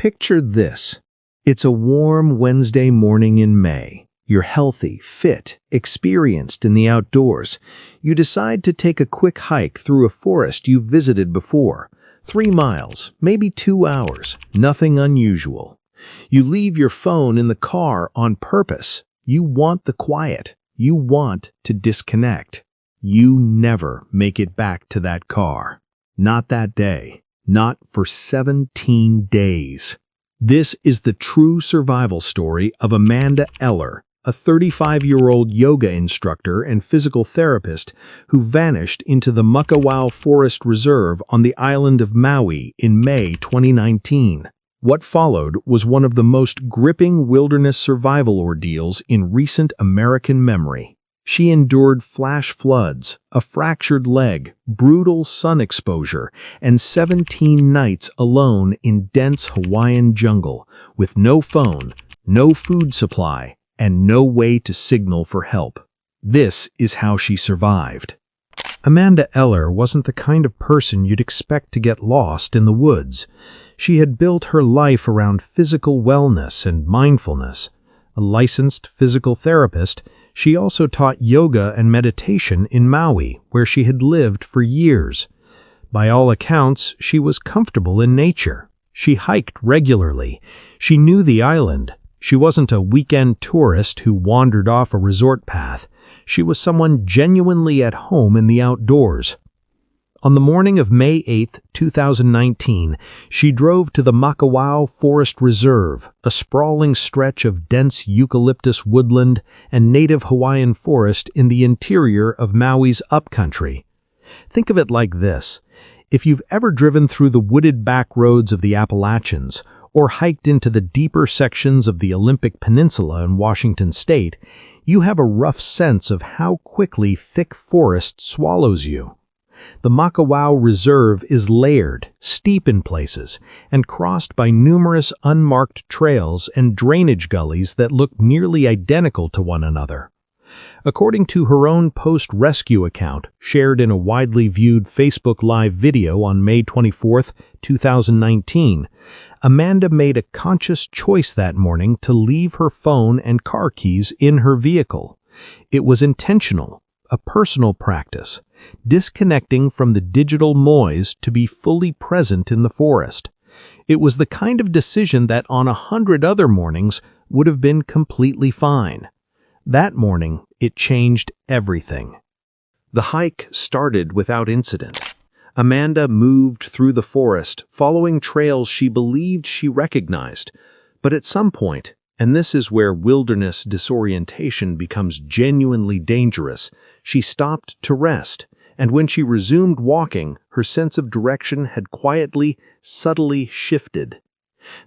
Picture this. It's a warm Wednesday morning in May. You're healthy, fit, experienced in the outdoors. You decide to take a quick hike through a forest you've visited before. 3 miles, maybe 2 hours, nothing unusual. You leave your phone in the car on purpose. You want the quiet. You want to disconnect. You never make it back to that car. Not that day. Not for 17 days. This is the true survival story of Amanda Eller, a 35-year-old yoga instructor and physical therapist who vanished into the Makawao Forest Reserve on the island of Maui in May 2019. What followed was one of the most gripping wilderness survival ordeals in recent American memory. She endured flash floods, a fractured leg, brutal sun exposure, and 17 nights alone in dense Hawaiian jungle, with no phone, no food supply, and no way to signal for help. This is how she survived. Amanda Eller wasn't the kind of person you'd expect to get lost in the woods. She had built her life around physical wellness and mindfulness. A licensed physical therapist, she also taught yoga and meditation in Maui, where she had lived for years. By all accounts, she was comfortable in nature. She hiked regularly. She knew the island. She wasn't a weekend tourist who wandered off a resort path. She was someone genuinely at home in the outdoors. On the morning of May 8, 2019, she drove to the Makawao Forest Reserve, a sprawling stretch of dense eucalyptus woodland and native Hawaiian forest in the interior of Maui's upcountry. Think of it like this. If you've ever driven through the wooded back roads of the Appalachians, or hiked into the deeper sections of the Olympic Peninsula in Washington state, you have a rough sense of how quickly thick forest swallows you. The Makawao Reserve is layered, steep in places, and crossed by numerous unmarked trails and drainage gullies that look nearly identical to one another. According to her own post-rescue account, shared in a widely viewed Facebook Live video on May 24, 2019, Amanda made a conscious choice that morning to leave her phone and car keys in her vehicle. It was intentional, a personal practice, disconnecting from the digital noise to be fully present in the forest. It was the kind of decision that on 100 other mornings would have been completely fine. That morning, it changed everything. The hike started without incident. Amanda moved through the forest, following trails she believed she recognized. But at some point, and this is where wilderness disorientation becomes genuinely dangerous, she stopped to rest, and when she resumed walking, her sense of direction had quietly, subtly shifted.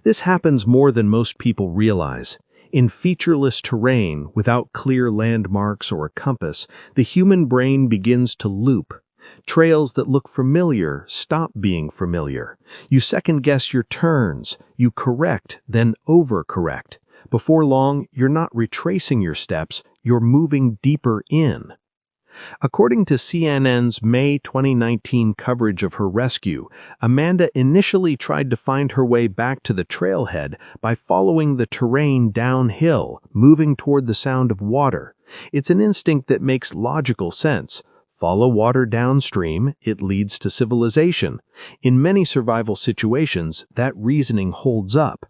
This happens more than most people realize. In featureless terrain, without clear landmarks or a compass, the human brain begins to loop. Trails that look familiar stop being familiar. You second-guess your turns. You correct, then overcorrect. Before long, you're not retracing your steps, you're moving deeper in. According to CNN's May 2019 coverage of her rescue, Amanda initially tried to find her way back to the trailhead by following the terrain downhill, moving toward the sound of water. It's an instinct that makes logical sense. Follow water downstream, it leads to civilization. In many survival situations, that reasoning holds up.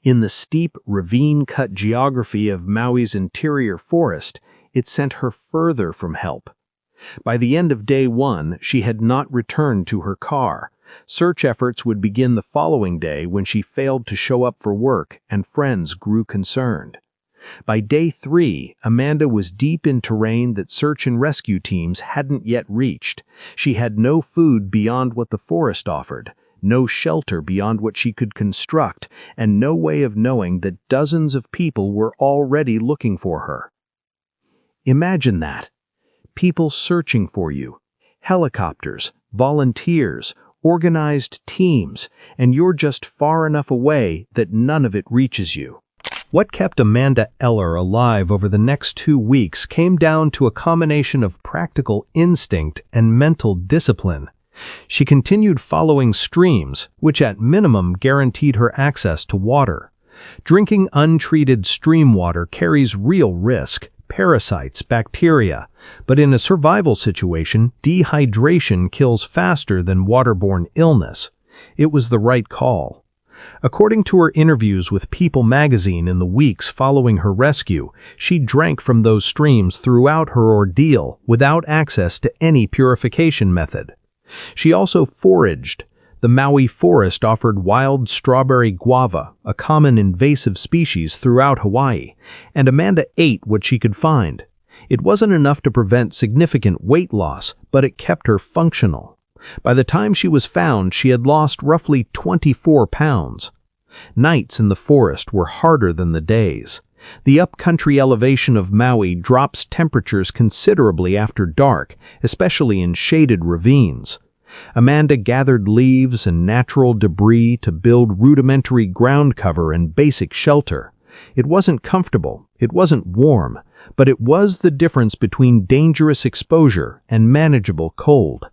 In the steep, ravine-cut geography of Maui's interior forest, it sent her further from help. By the end of day 1, she had not returned to her car. Search efforts would begin the following day when she failed to show up for work and friends grew concerned. By day 3, Amanda was deep in terrain that search and rescue teams hadn't yet reached. She had no food beyond what the forest offered, no shelter beyond what she could construct, and no way of knowing that dozens of people were already looking for her. Imagine that. People searching for you. Helicopters, volunteers, organized teams, and you're just far enough away that none of it reaches you. What kept Amanda Eller alive over the next 2 weeks came down to a combination of practical instinct and mental discipline. She continued following streams, which at minimum guaranteed her access to water. Drinking untreated stream water carries real risk, parasites, bacteria, but in a survival situation, dehydration kills faster than waterborne illness. It was the right call. According to her interviews with People magazine in the weeks following her rescue, she drank from those streams throughout her ordeal without access to any purification method. She also foraged. The Maui forest offered wild strawberry guava, a common invasive species throughout Hawaii, and Amanda ate what she could find. It wasn't enough to prevent significant weight loss, but it kept her functional. By the time she was found, she had lost roughly 24 pounds. Nights in the forest were harder than the days. The upcountry elevation of Maui drops temperatures considerably after dark, especially in shaded ravines. Amanda gathered leaves and natural debris to build rudimentary ground cover and basic shelter. It wasn't comfortable, it wasn't warm, but it was the difference between dangerous exposure and manageable cold.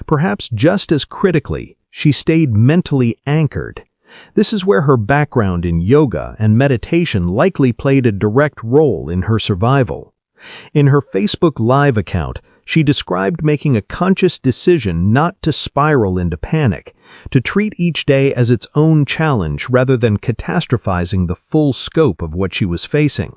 Perhaps just as critically, she stayed mentally anchored. This is where her background in yoga and meditation likely played a direct role in her survival. In her Facebook Live account, she described making a conscious decision not to spiral into panic, to treat each day as its own challenge rather than catastrophizing the full scope of what she was facing.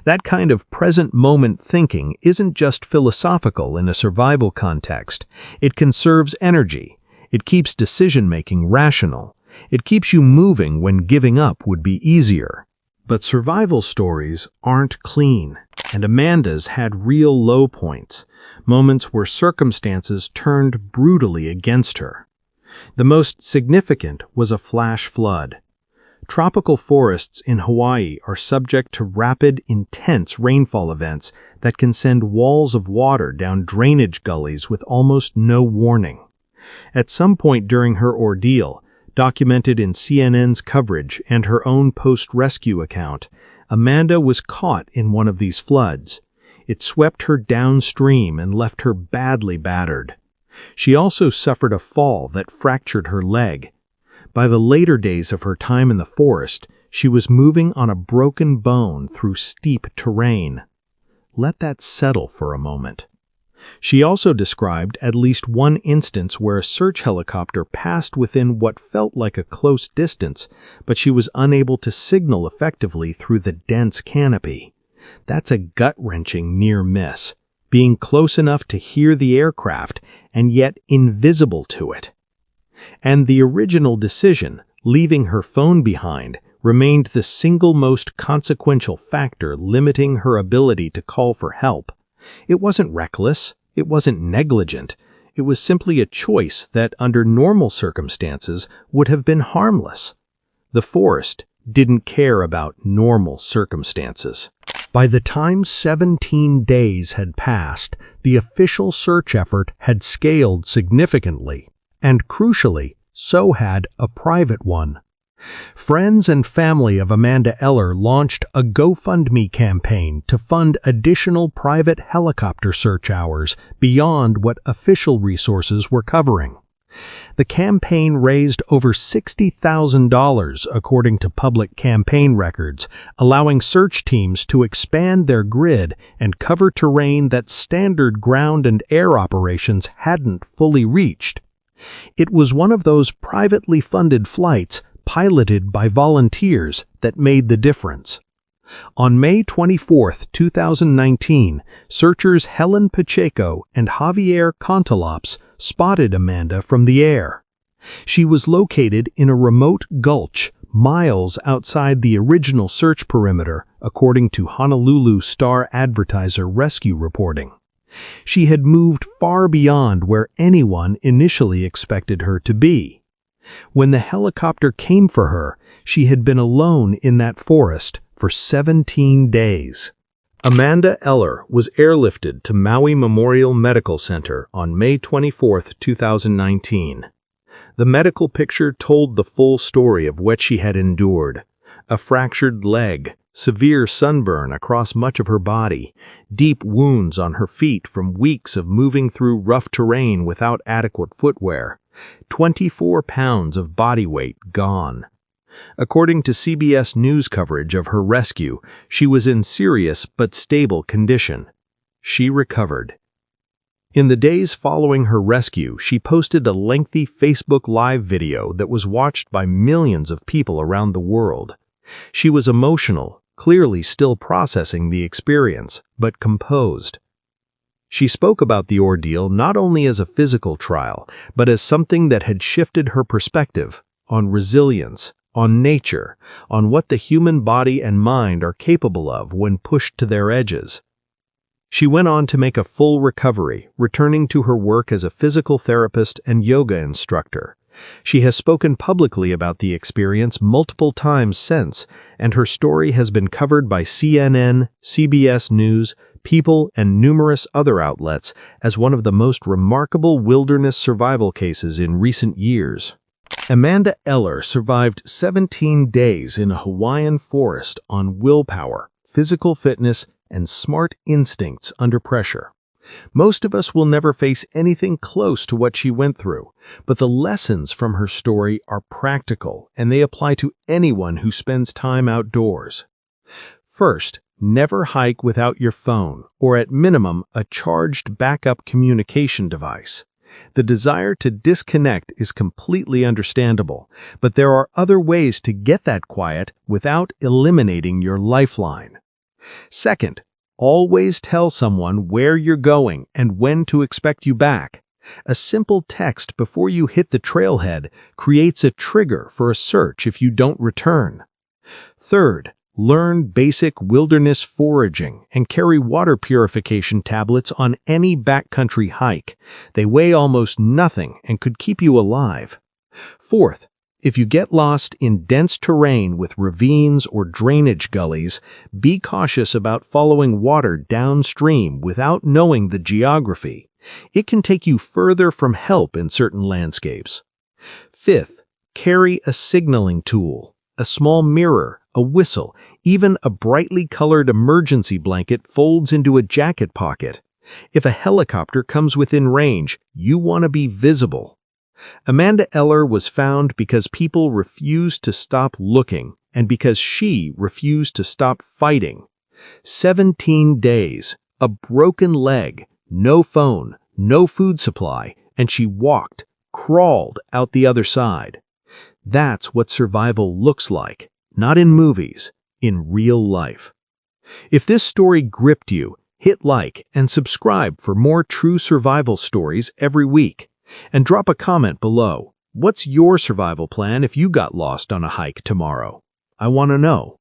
That kind of present-moment thinking isn't just philosophical in a survival context. It conserves energy. It keeps decision-making rational. It keeps you moving when giving up would be easier. But survival stories aren't clean, and Amanda's had real low points, moments where circumstances turned brutally against her. The most significant was a flash flood. Tropical forests in Hawaii are subject to rapid, intense rainfall events that can send walls of water down drainage gullies with almost no warning. At some point during her ordeal, documented in CNN's coverage and her own post-rescue account, Amanda was caught in one of these floods. It swept her downstream and left her badly battered. She also suffered a fall that fractured her leg. By the later days of her time in the forest, she was moving on a broken bone through steep terrain. Let that settle for a moment. She also described at least one instance where a search helicopter passed within what felt like a close distance, but she was unable to signal effectively through the dense canopy. That's a gut-wrenching near miss, being close enough to hear the aircraft and yet invisible to it. And the original decision, leaving her phone behind, remained the single most consequential factor limiting her ability to call for help. It wasn't reckless, it wasn't negligent, it was simply a choice that under normal circumstances would have been harmless. The forest didn't care about normal circumstances. By the time 17 days had passed, the official search effort had scaled significantly, and crucially, so had a private one. Friends and family of Amanda Eller launched a GoFundMe campaign to fund additional private helicopter search hours beyond what official resources were covering. The campaign raised over $60,000 according to public campaign records, allowing search teams to expand their grid and cover terrain that standard ground and air operations hadn't fully reached. It was one of those privately funded flights piloted by volunteers that made the difference. On May 24, 2019, searchers Helen Pacheco and Javier Contalopes spotted Amanda from the air. She was located in a remote gulch miles outside the original search perimeter, according to Honolulu Star-Advertiser rescue reporting. She had moved far beyond where anyone initially expected her to be. When the helicopter came for her, she had been alone in that forest for 17 days. Amanda Eller was airlifted to Maui Memorial Medical Center on May 24, 2019. The medical picture told the full story of what she had endured. A fractured leg, severe sunburn across much of her body, deep wounds on her feet from weeks of moving through rough terrain without adequate footwear, 24 pounds of body weight gone. According to CBS News coverage of her rescue, she was in serious but stable condition. She recovered. In the days following her rescue, she posted a lengthy Facebook Live video that was watched by millions of people around the world. She was emotional, clearly still processing the experience, but composed. She spoke about the ordeal not only as a physical trial, but as something that had shifted her perspective on resilience, on nature, on what the human body and mind are capable of when pushed to their edges. She went on to make a full recovery, returning to her work as a physical therapist and yoga instructor. She has spoken publicly about the experience multiple times since, and her story has been covered by CNN, CBS News, People, and numerous other outlets as one of the most remarkable wilderness survival cases in recent years. Amanda Eller survived 17 days in a Hawaiian forest on willpower, physical fitness, and smart instincts under pressure. Most of us will never face anything close to what she went through, but the lessons from her story are practical and they apply to anyone who spends time outdoors. First, never hike without your phone, or at minimum, a charged backup communication device. The desire to disconnect is completely understandable, but there are other ways to get that quiet without eliminating your lifeline. Second, always tell someone where you're going and when to expect you back. A simple text before you hit the trailhead creates a trigger for a search if you don't return. Third, learn basic wilderness foraging and carry water purification tablets on any backcountry hike. They weigh almost nothing and could keep you alive. Fourth, if you get lost in dense terrain with ravines or drainage gullies, be cautious about following water downstream without knowing the geography. It can take you further from help in certain landscapes. Fifth, carry a signaling tool. A small mirror, a whistle, even a brightly colored emergency blanket folds into a jacket pocket. If a helicopter comes within range, you want to be visible. Amanda Eller was found because people refused to stop looking and because she refused to stop fighting. 17 days, a broken leg, no phone, no food supply, and she walked, crawled out the other side. That's what survival looks like, not in movies, in real life. If this story gripped you, hit like and subscribe for more true survival stories every week. And drop a comment below. What's your survival plan if you got lost on a hike tomorrow? I want to know.